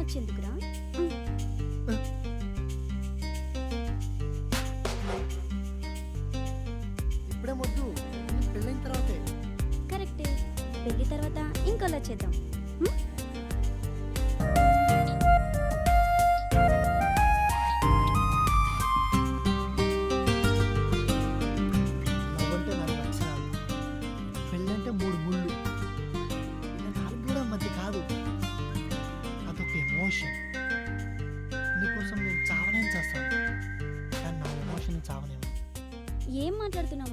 వచ్చేందుకురా? ఇప్పుడే మొద్దు, పెళ్ళైన తర్వాతే. కరెక్టే, పెళ్లి తర్వాత ఇంకోలా చేద్దాం. నవ్వంటే నాకు నచ్చాలి. పెళ్ళంటే 3 ముళ్ళు. ఇలా 4 కూడా మధ్య కాదు. అదొక ఎమోషన్. నీకోసం నేను చావనేం చేస్తాను, కానీ నా ఎమోషన్ చావనేమో. ఏం మాట్లాడుతున్నావు